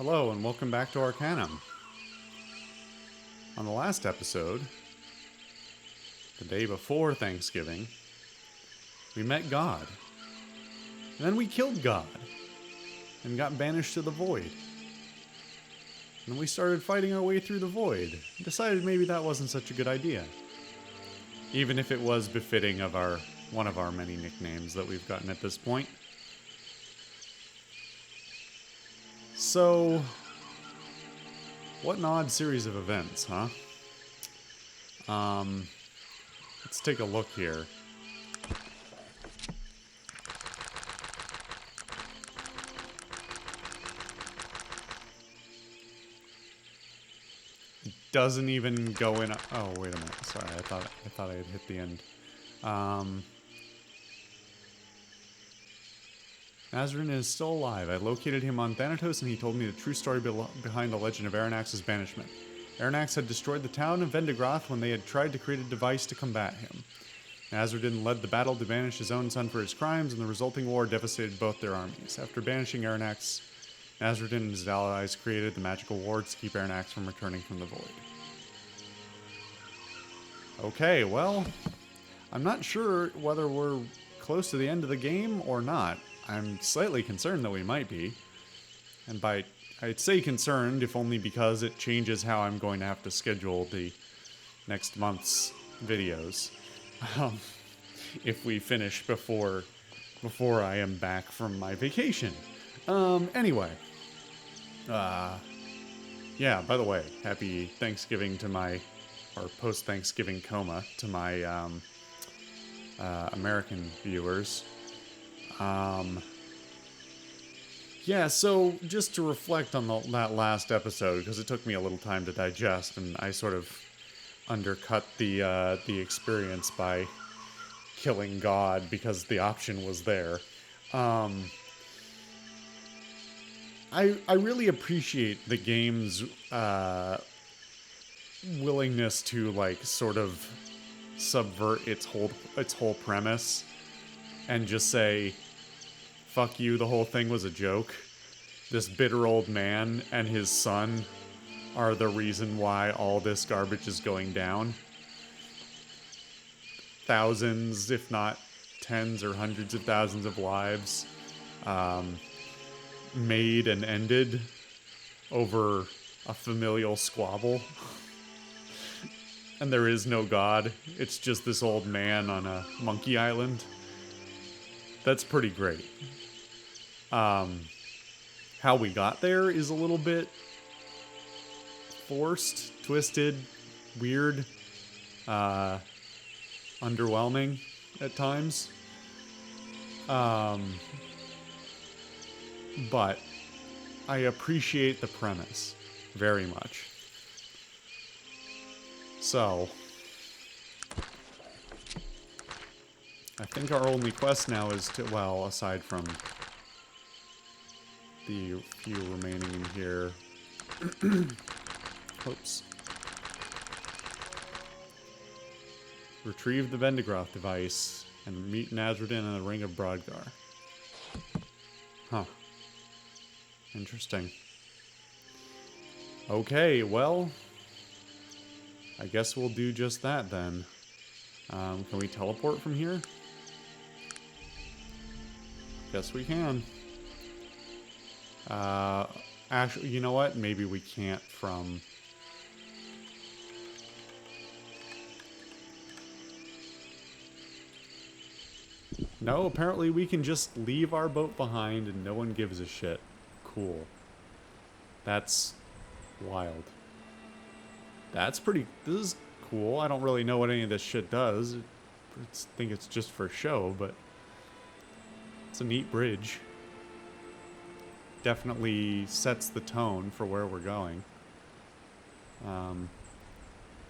Hello and welcome back to Arcanum. On the last episode, the day before Thanksgiving, we met God. And then we killed God and got banished to the void. And then we started fighting our way through the void and decided maybe that wasn't such a good idea. Even if it was befitting of one of our many nicknames that we've gotten at this point. So, what an odd series of events, huh? Let's take a look here. It doesn't even go in. Oh, wait a minute. Sorry, I thought I had hit the end. Azrin is still alive. I located him on Thanatos, and he told me the true story behind the legend of Aranax's banishment. Aranax had destroyed the town of Vendigroth when they had tried to create a device to combat him. Azrin led the battle to banish his own son for his crimes, and the resulting war devastated both their armies. After banishing Aranax, Azrin and his allies created the magical wards to keep Aranax from returning from the void. Okay, well, I'm not sure whether we're close to the end of the game or not. I'm slightly concerned that we might be. And I'd say concerned, if only because it changes how I'm going to have to schedule the next month's videos. If we finish before I am back from my vacation. Anyway. Yeah, by the way, happy Thanksgiving or post-Thanksgiving coma to my, American viewers. Yeah, so just to reflect on that last episode, because it took me a little time to digest, and I sort of undercut the experience by killing God because the option was there. I really appreciate the game's willingness to sort of subvert its whole premise and just say, fuck you, the whole thing was a joke. This bitter old man and his son are the reason why all this garbage is going down. Thousands, if not tens or hundreds of thousands of lives made and ended over a familial squabble. And there is no God. It's just this old man on a monkey island. That's pretty great. How we got there is a little bit forced, twisted, weird, underwhelming at times. But I appreciate the premise very much. So, I think our only quest now is to, well, aside from the few remaining in here. Oops. Retrieve the Vendigroth device and meet Nazradin in the Ring of Brodgar. Huh. Interesting. Okay, well, I guess we'll do just that then. Can we teleport from here? Guess we can. Actually, you know what? Maybe we can't from... No, apparently we can just leave our boat behind and no one gives a shit. Cool. That's wild. This is cool. I don't really know what any of this shit does. I think it's just for show, but it's a neat bridge. Definitely sets the tone for where we're going.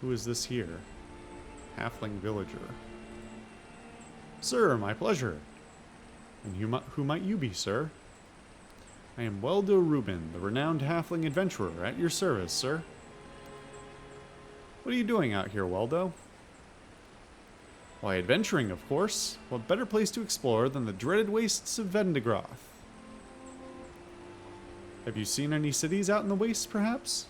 Who is this here? Halfling villager. Sir, my pleasure. And who might you be, sir? I am Weldo Rubin, the renowned halfling adventurer, at your service, sir. What are you doing out here, Weldo? Why, adventuring, of course. What better place to explore than the dreaded wastes of Vendigroth? Have you seen any cities out in the wastes, perhaps?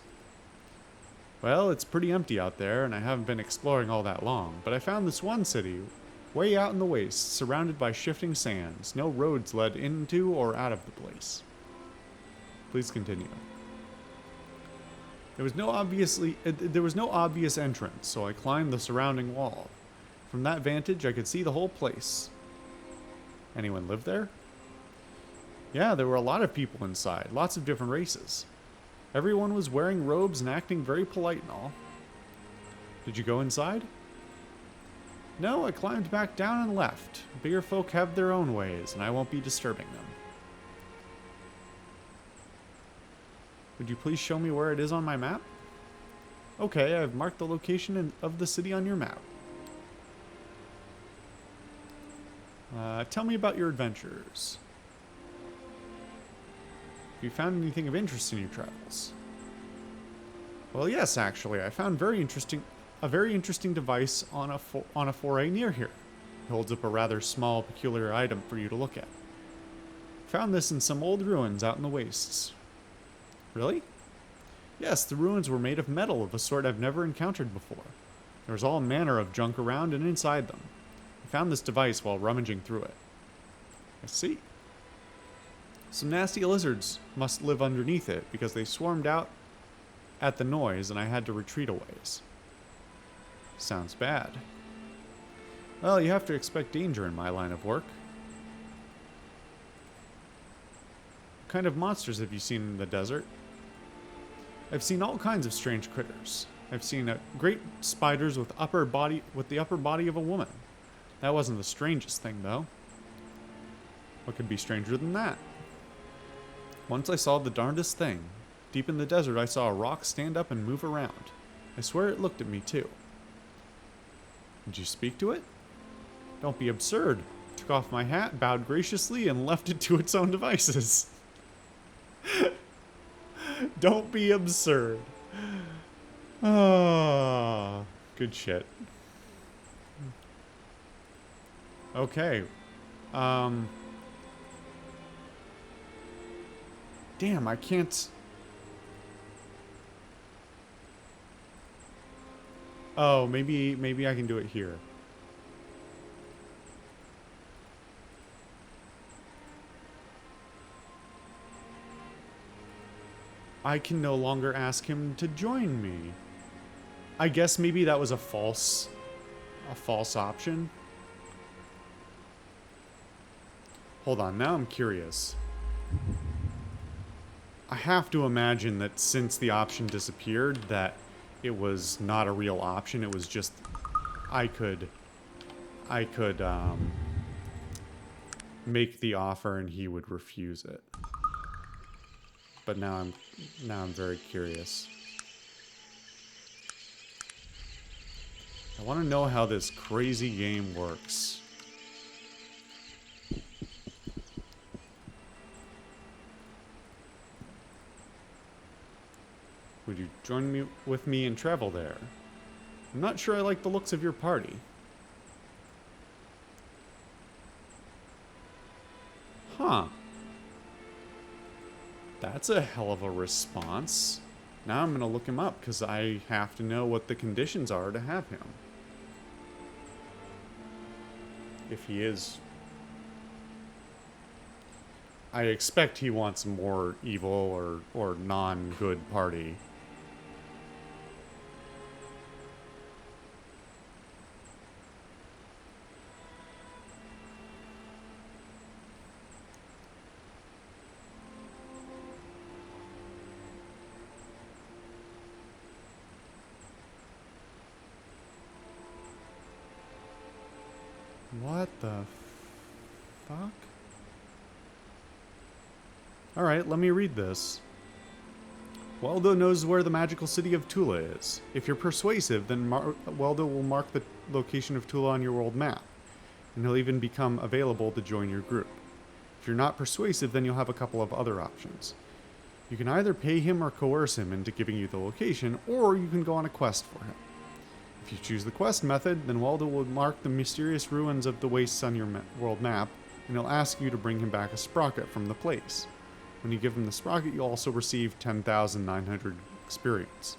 Well, it's pretty empty out there, and I haven't been exploring all that long, but I found this one city, way out in the wastes, surrounded by shifting sands. No roads led into or out of the place. Please continue. There was no obvious entrance, so I climbed the surrounding wall. From that vantage, I could see the whole place. Anyone live there? Yeah, there were a lot of people inside, lots of different races. Everyone was wearing robes and acting very polite and all. Did you go inside? No, I climbed back down and left. Bigger folk have their own ways, and I won't be disturbing them. Would you please show me where it is on my map? Okay, I've marked the location of the city on your map. Tell me about your adventures. Have you found anything of interest in your travels? Well, yes, actually. I found a very interesting device on a foray near here. It holds up a rather small, peculiar item for you to look at. Found this in some old ruins out in the wastes. Really? Yes, the ruins were made of metal of a sort I've never encountered before. There was all manner of junk around and inside them. I found this device while rummaging through it. I see. Some nasty lizards must live underneath it because they swarmed out at the noise and I had to retreat a ways. Sounds bad. Well, you have to expect danger in my line of work. What kind of monsters have you seen in the desert? I've seen all kinds of strange critters. I've seen great spiders with the upper body of a woman. That wasn't the strangest thing, though. What could be stranger than that? Once I saw the darndest thing. Deep in the desert, I saw a rock stand up and move around. I swear it looked at me, too. Did you speak to it? Don't be absurd. Took off my hat, bowed graciously, and left it to its own devices. Don't be absurd. Ah, good shit. Okay. Damn, I can't... Oh, maybe I can do it here. I can no longer ask him to join me. I guess maybe that was a false option. Hold on, now I'm curious. I have to imagine that since the option disappeared, that it was not a real option. It was just I could make the offer and he would refuse it. But now I'm very curious. I want to know how this crazy game works. Would you join with me and travel there? I'm not sure I like the looks of your party. Huh. That's a hell of a response. Now I'm gonna look him up because I have to know what the conditions are to have him. If he is... I expect he wants more evil or non-good party. What the fuck? Alright, let me read this. Waldo knows where the magical city of Tula is. If you're persuasive, then Waldo will mark the location of Tula on your world map, and he'll even become available to join your group. If you're not persuasive, then you'll have a couple of other options. You can either pay him or coerce him into giving you the location, or you can go on a quest for him. If you choose the quest method, then Waldo will mark the mysterious ruins of the wastes on your world map, and he'll ask you to bring him back a sprocket from the place. When you give him the sprocket, you'll also receive 10,900 experience.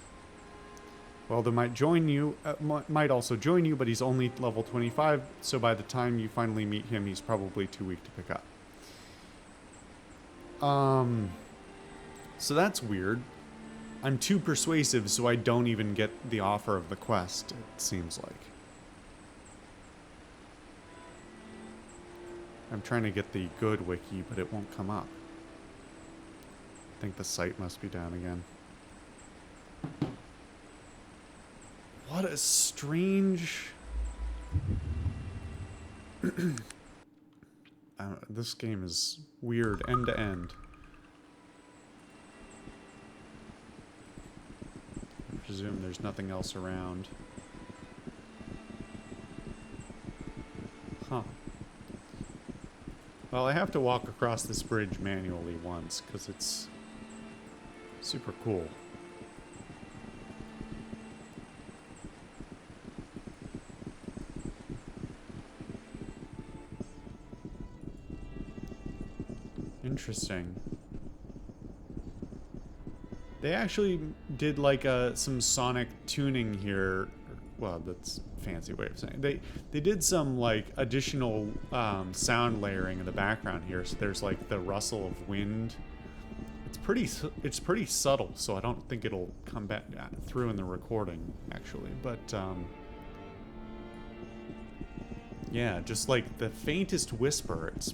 Well, they might join you, might also join you, but he's only level 25, so by the time you finally meet him, he's probably too weak to pick up. So that's weird. I'm too persuasive, so I don't even get the offer of the quest, it seems like. I'm trying to get the good wiki, but it won't come up. I think the site must be down again. What a strange... this game is weird end to end. I presume there's nothing else around. Huh. Well, I have to walk across this bridge manually once, because it's super cool. Interesting. They actually did like some sonic tuning here. Well, that's a fancy way of saying it. They did some like additional sound layering in the background here. So there's like the rustle of wind. It's pretty subtle, so I don't think it'll come back through in the recording actually. But yeah, just like the faintest whisper. It's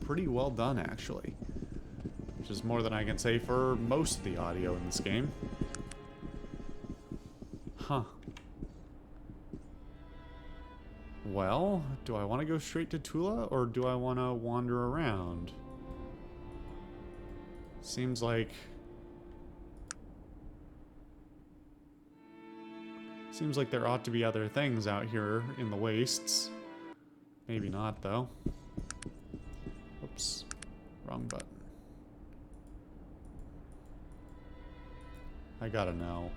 pretty well done actually. Which is more than I can say for most of the audio in this game. Huh. Well, do I want to go straight to Tula, or do I want to wander around? Seems like there ought to be other things out here in the wastes. Maybe not, though. Oops. Wrong button. I gotta know.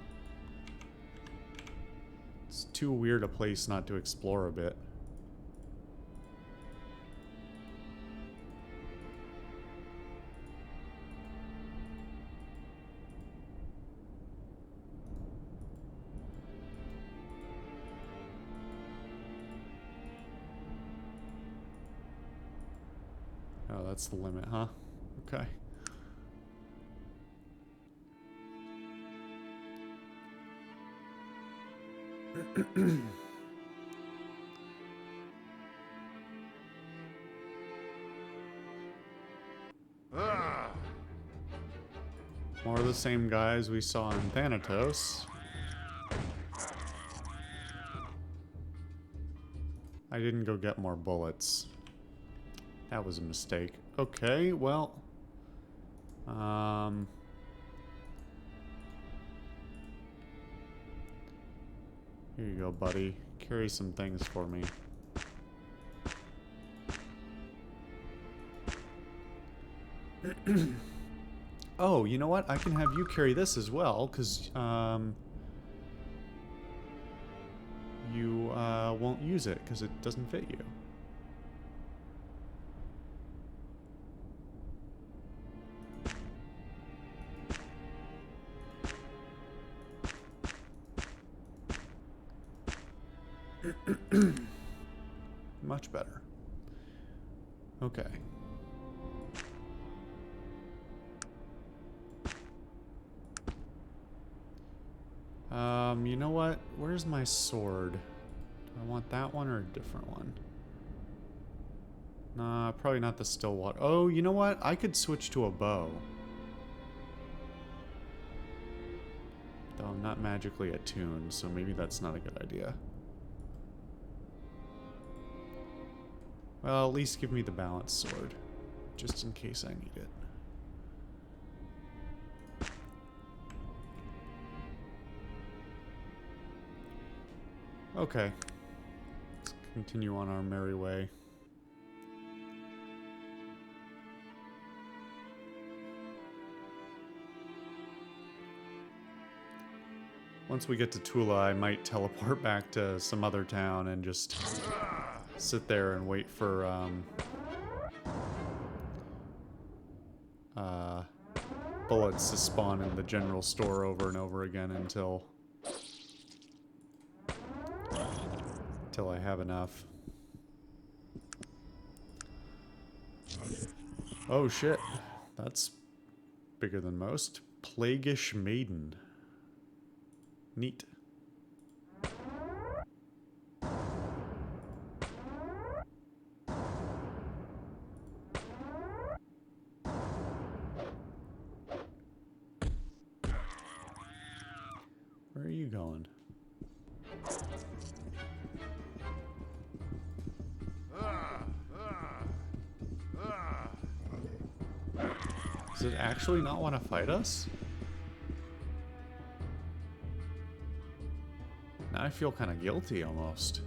It's too weird a place not to explore a bit. Oh, that's the limit, huh? Okay. More of the same guys we saw in Thanatos. I didn't go get more bullets. That was a mistake. Okay, well... Here you go, buddy. Carry some things for me. Oh, you know what? I can have you carry this as well, because, you, won't use it, because it doesn't fit you. Much better. Okay. You know what? Where's my sword? Do I want that one or a different one? Nah, probably not the Stillwater. Oh, you know what? I could switch to a bow. Though I'm not magically attuned, so maybe that's not a good idea. Well, at least give me the balanced sword, just in case I need it. Okay. Let's continue on our merry way. Once we get to Tula, I might teleport back to some other town and just sit there and wait for bullets to spawn in the general store over and over again until I have enough. Oh shit, that's bigger than most. Plaguish Maiden. Neat. Where are you going? Does it actually not want to fight us? Now I feel kind of guilty almost.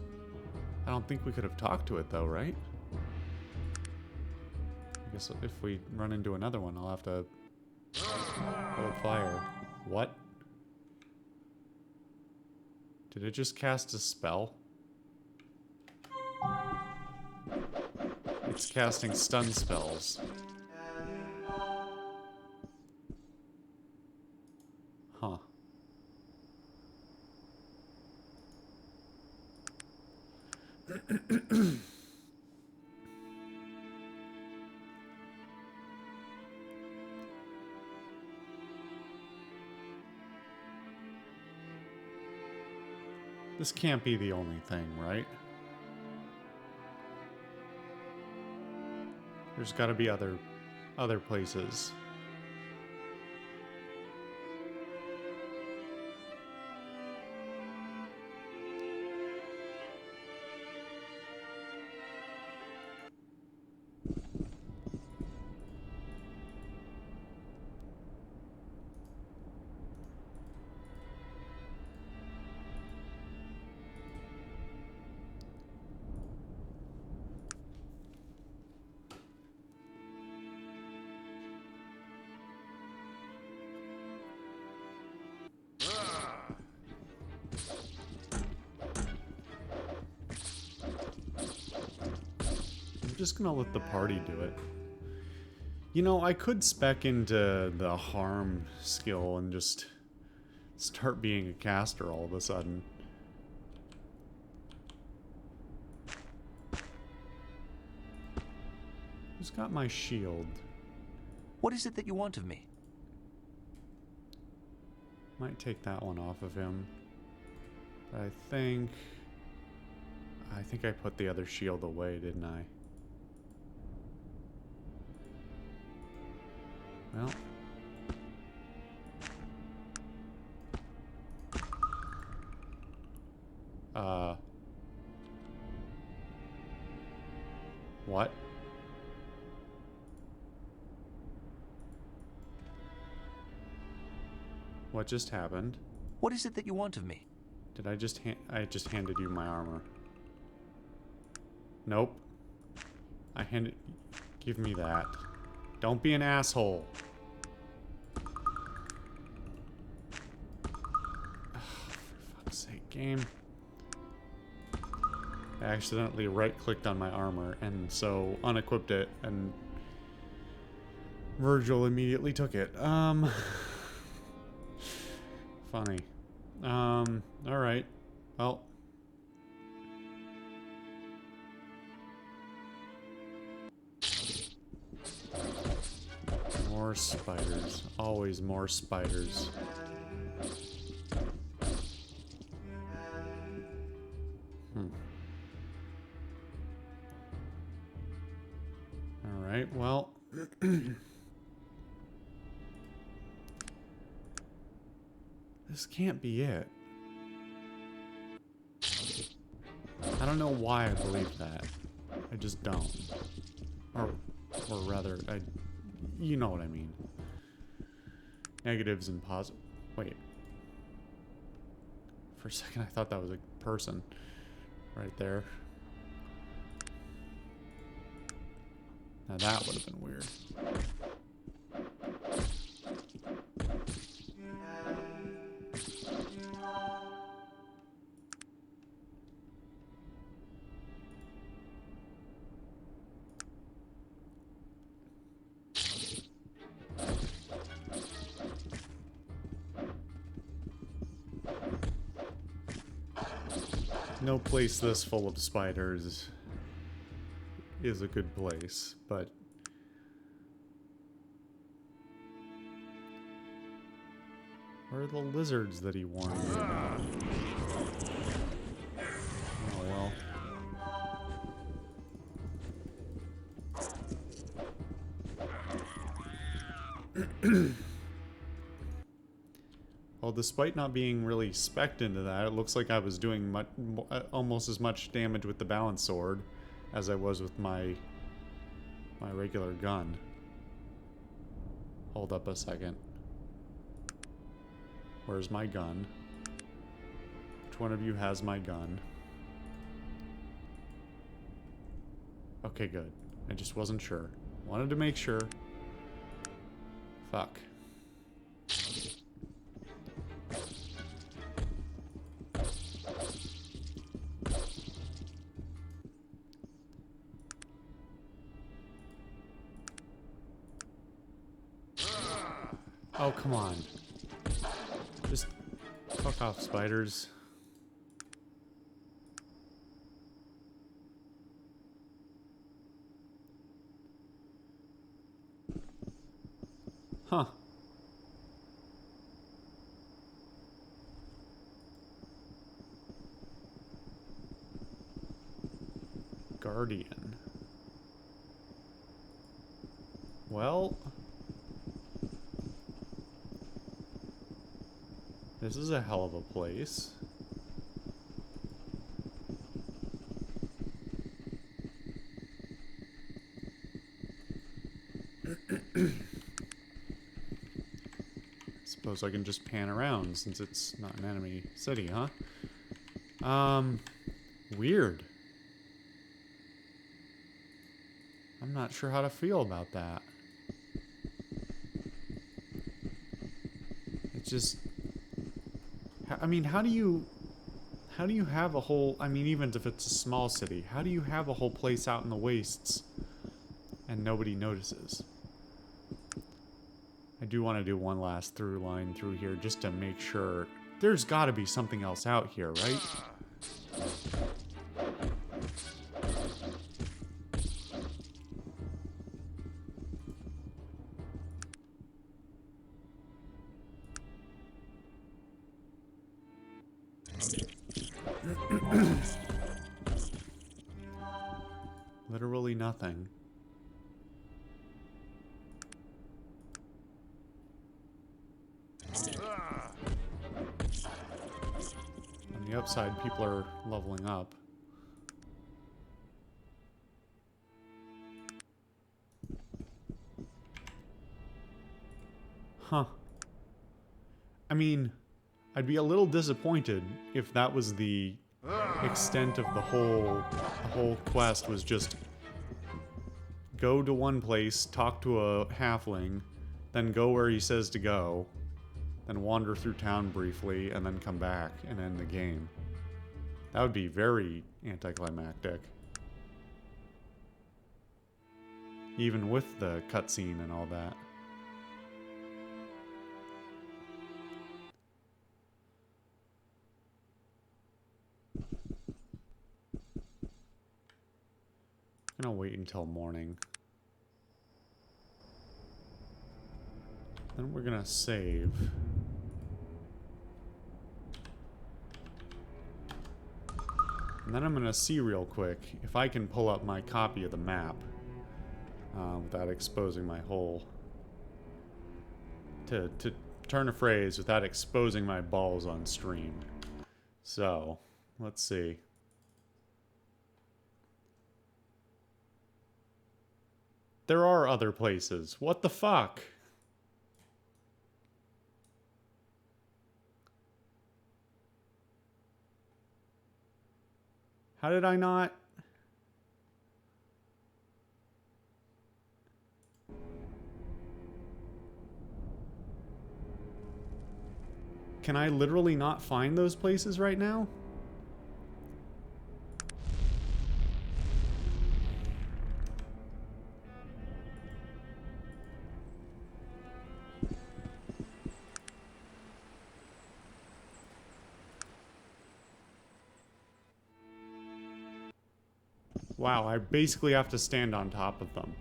I don't think we could have talked to it though, right? I guess if we run into another one, I'll have to hold fire. What? Did it just cast a spell? It's casting stun spells. Huh. This can't be the only thing, right? There's got to be other places. I'm just gonna let the party do it. You know, I could spec into the harm skill and just start being a caster all of a sudden. Who's got my shield? What is it that you want of me? Might take that one off of him. But I think I put the other shield away, didn't I? Well. What? What just happened? What is it that you want of me? Did I just handed you my armor. Nope. Give me that. Don't be an asshole. Oh, for fuck's sake, game. I accidentally right-clicked on my armor, and so unequipped it, and Virgil immediately took it. Funny. Alright. Well. More spiders. Always more spiders. Alright, well. This can't be it. I don't know why I believe that. I just don't. Or rather, you know what I mean. Negatives and positive. Wait. For a second, I thought that was a person right there. Now that would have been weird. no place this full of spiders is a good place, but where are the lizards that he warned me about? Oh well. Well, despite not being really spec'd into that, it looks like I was doing almost as much damage with the balance sword as I was with my regular gun. Hold up a second. Where's my gun? Which one of you has my gun? Okay, good. I just wasn't sure. Wanted to make sure. Fuck. Oh, come on. Just fuck off, spiders. Huh. Guardian. Well... this is a hell of a place. Suppose I can just pan around since it's not an enemy city, huh? Weird. I'm not sure how to feel about that. It's just... I mean, how do you have a whole... I mean, even if it's a small city, how do you have a whole place out in the wastes and nobody notices? I do want to do one last through line through here just to make sure. There's got to be something else out here, right? Literally nothing. On the upside, people are leveling up. Huh. I mean, I'd be a little disappointed if that was the extent of the whole quest was just go to one place, talk to a halfling, then go where he says to go, then wander through town briefly, and then come back and end the game. That would be very anticlimactic. Even with the cutscene and all that. I'm gonna wait until morning. Then we're gonna save. And then I'm gonna see real quick if I can pull up my copy of the map without exposing my whole... To turn a phrase, without exposing my balls on stream. So, let's see. There are other places. What the fuck? How did I not? Can I literally not find those places right now? Wow, I basically have to stand on top of them.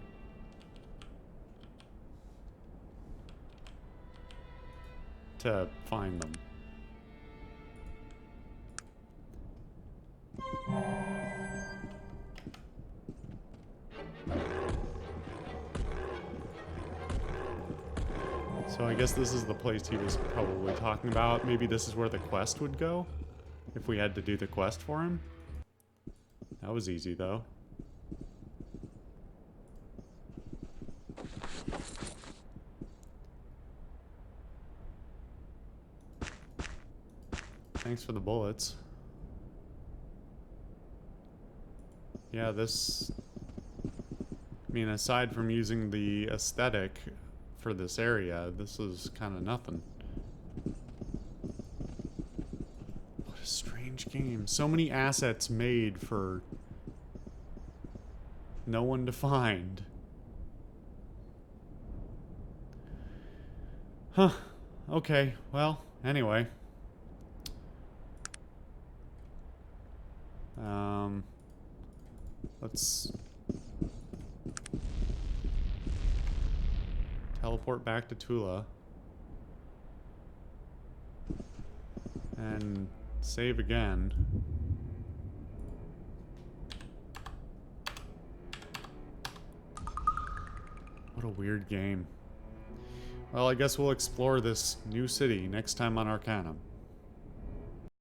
To find them. So I guess this is the place he was probably talking about. Maybe this is where the quest would go? If we had to do the quest for him? That was easy, though. Thanks for the bullets. Yeah, this... I mean, aside from using the aesthetic for this area, this is kind of nothing. What a strange game. So many assets made for no one to find. Huh. Okay, well, anyway. Let's teleport back to Tula and save again. What a weird game. Well, I guess we'll explore this new city next time on Arcanum.